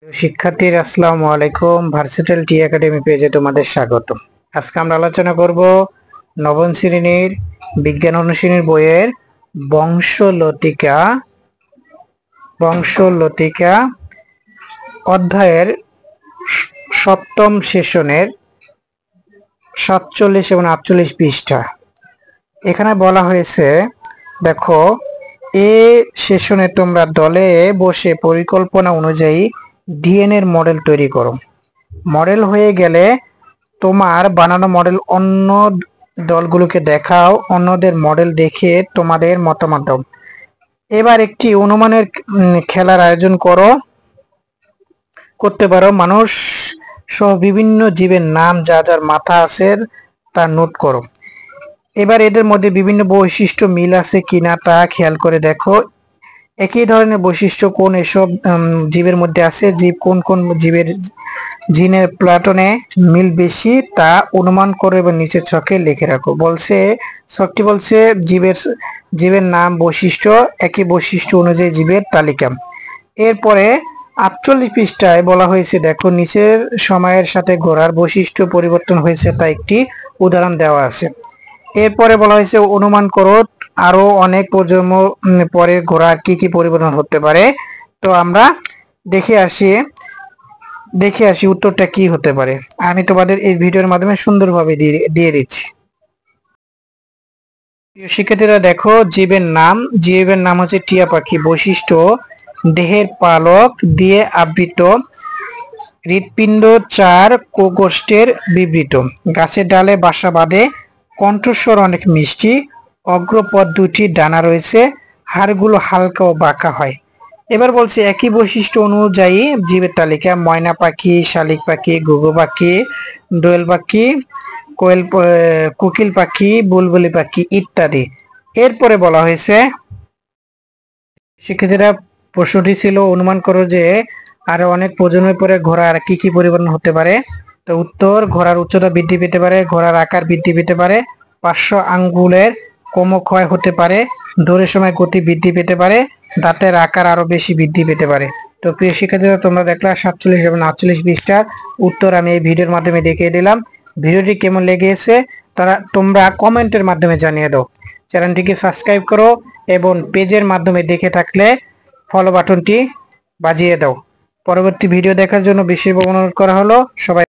শিক্ষার্থীরা আসসালামু আলাইকুম। ভার্সেটাইল টি একাডেমি পেজে তোমাদের স্বাগত। আজকে আমরা আলোচনা করব নবম শ্রেণীর বিজ্ঞান অনুশীলনী বইয়ের বংশলতিকা অধ্যায়ের সপ্তম সেশনের 47 এবং 48 পৃষ্ঠা। এখানে বলা হয়েছে, দেখো, এ সেশনে তোমরা দলে বসে পরিকল্পনা অনুযায়ী ডিএনএর মডেল তৈরি করো। মডেল হয়ে গেলে তোমার বানানো মডেল অন্য দলগুলোকে দেখাও, অন্যদের মডেল দেখে তোমাদের মতামত দাও। এবার একটি অনুমানের খেলার আয়োজন করতে পারো। মানুষ সহ বিভিন্ন জীবের নাম যা যার মাথা আছে তা নোট করো। এবার এদের মধ্যে বিভিন্ন বৈশিষ্ট্য মিল আছে কিনা তা খেয়াল করে দেখো। একই ধরনের বৈশিষ্ট্য কোন এসব জীবের মধ্যে আছে, জীব কোন কোন জীবের জিনের প্লাটনে মিল বেশি তা অনুমান করো এবং নিচে ছকে লিখে রাখো। ছকটি বলছে জীবের নাম, বৈশিষ্ট্য, একই বৈশিষ্ট্য অনুযায়ী জীবের তালিকা। এরপরে 48 পৃষ্ঠায় বলা হয়েছে, দেখো, নিচের সময়ের সাথে ঘোড়ার বৈশিষ্ট্য পরিবর্তন হয়েছে তা একটি উদাহরণ দেওয়া আছে। এরপরে বলা হয়েছে অনুমান করো আরো অনেক প্রজন্ম পরে ঘোড়ার কি কি পরিবর্তন হতে পারে। তো আমরা দেখে আসি উত্তরটা কি হতে পারে। আমি তোমাদের এই ভিডিওর মাধ্যমে সুন্দরভাবে দিয়ে দিচ্ছি। শিক্ষার্থীরা দেখো, জীবের নাম হচ্ছে টিয়া পাখি। বৈশিষ্ট্য: দেহের পালক দিয়ে আবৃত, হৃৎপিণ্ড 4 কোষের বিবৃত, গাছের ডালে বাসা বাঁধে, কণ্ঠস্বর অনেক মিষ্টি, অগ্রপদ 2টি ডানা রয়েছে, হাড়গুলো হালকা ও বাঁকা হয়। এবার বলছে একই বৈশিষ্ট্য অনুযায়ী জীবের তালিকা: ময়না পাখি, শালিক পাখি, ঘুঘু পাখি, দোয়েল পাখি, কোকিল পাখি, বুলবুলি পাখি ইত্যাদি। এরপরে বলা হয়েছে, শিক্ষার্থীরা প্রশ্নটি ছিল অনুমান করো যে আরো অনেক প্রজন্মের পরে ঘোড়ার কি কি পরিবর্তন হতে পারে। তো উত্তর: ঘোড়ার উচ্চতা বৃদ্ধি পেতে পারে, ঘোড়ার আকার বৃদ্ধি পেতে পারে, 500 আঙ্গুলের ক্রমক্ষয় হতে পারে, দৌড়ের সময় গতি বৃদ্ধি পেতে পারে, দাঁতের আকার আরো বেশি বৃদ্ধি পেতে পারে। তো প্রিয় শিক্ষার্থীরা, তোমরা দেখলা 47 এবং 48 পৃষ্ঠার উত্তর আমি এই ভিডিওর মাধ্যমে দেখিয়ে দিলাম। ভিডিওটি কেমন লেগেছে তোমরা কমেন্টের মাধ্যমে জানিয়ে দাও। চ্যানেলটিকে সাবস্ক্রাইব করো এবং পেজের মাধ্যমে দেখে থাকলে ফলো বাটনটি বাজিয়ে দাও। পরবর্তী ভিডিও দেখার জন্য বিশেষ অনুরোধ করা হলো। সবাই